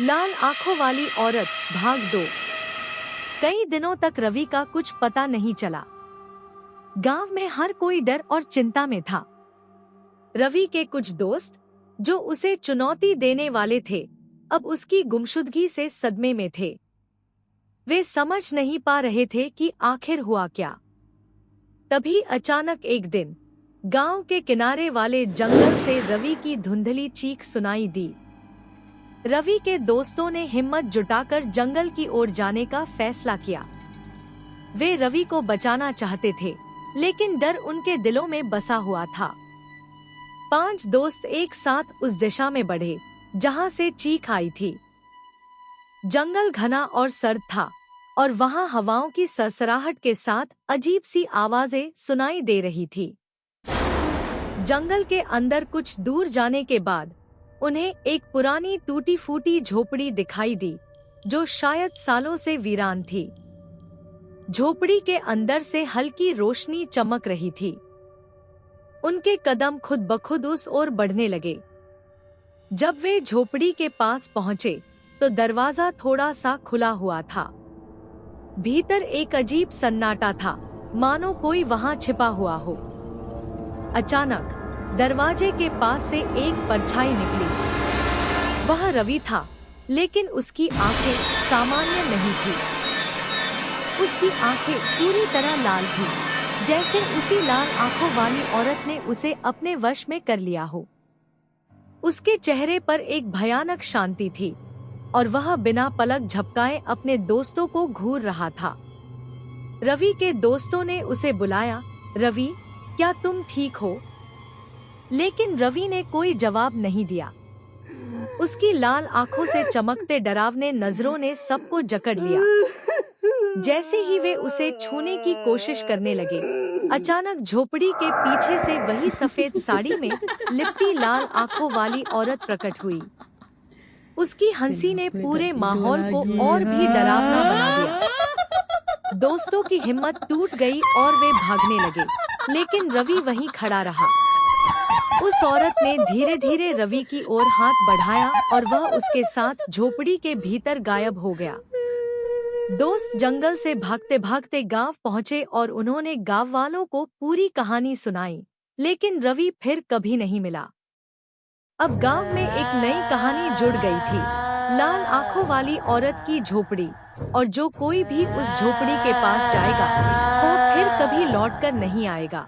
लाल आंखों वाली औरत भाग 2। कई दिनों तक रवि का कुछ पता नहीं चला। गांव में हर कोई डर और चिंता में था। रवि के कुछ दोस्त जो उसे चुनौती देने वाले थे, अब उसकी गुमशुदगी से सदमे में थे। वे समझ नहीं पा रहे थे कि आखिर हुआ क्या। तभी अचानक एक दिन गांव के किनारे वाले जंगल से रवि की धुंधली चीख सुनाई दी। रवि के दोस्तों ने हिम्मत जुटाकर जंगल की ओर जाने का फैसला किया। वे रवि को बचाना चाहते थे, लेकिन डर उनके दिलों में बसा हुआ था। 5 दोस्त एक साथ उस दिशा में बढ़े जहां से चीख आई थी। जंगल घना और सर्द था और वहां हवाओं की सरसराहट के साथ अजीब सी आवाजें सुनाई दे रही थी। जंगल के अंदर कुछ दूर जाने के बाद उन्हें एक पुरानी टूटी फूटी झोपड़ी दिखाई दी, जो शायद सालों से वीरान थी। झोपड़ी के अंदर से हल्की रोशनी चमक रही थी। उनके कदम खुद ब खुद उस ओर बढ़ने लगे। जब वे झोपड़ी के पास पहुंचे तो दरवाजा थोड़ा सा खुला हुआ था। भीतर एक अजीब सन्नाटा था, मानो कोई वहां छिपा हुआ हो। अचानक दरवाजे के पास से एक परछाई निकली। वह रवि था, लेकिन उसकी आंखें सामान्य नहीं थी। उसकी आंखें पूरी तरह लाल थी, जैसे उसी लाल आंखों वाली औरत ने उसे अपने वश में कर लिया हो। उसके चेहरे पर एक भयानक शांति थी और वह बिना पलक झपकाए अपने दोस्तों को घूर रहा था। रवि के दोस्तों ने उसे बुलाया, रवि, क्या तुम ठीक हो? लेकिन रवि ने कोई जवाब नहीं दिया। उसकी लाल आंखों से चमकते डरावने नजरों ने सबको जकड़ लिया। जैसे ही वे उसे छूने की कोशिश करने लगे, अचानक झोपड़ी के पीछे से वही सफेद साड़ी में लिपटी लाल आंखों वाली औरत प्रकट हुई। उसकी हंसी ने पूरे माहौल को और भी डरावना बना दिया। दोस्तों की हिम्मत टूट गई और वे भागने लगे, लेकिन रवि वहीं खड़ा रहा। उस औरत ने धीरे धीरे रवि की ओर हाथ बढ़ाया और वह उसके साथ झोपड़ी के भीतर गायब हो गया। दोस्त जंगल से भागते भागते गांव पहुंचे और उन्होंने गांव वालों को पूरी कहानी सुनाई, लेकिन रवि फिर कभी नहीं मिला। अब गांव में एक नई कहानी जुड़ गई थी, लाल आंखों वाली औरत की झोपड़ी, और जो कोई भी उस झोपड़ी के पास जाएगा वो फिर कभी लौटकर नहीं आएगा।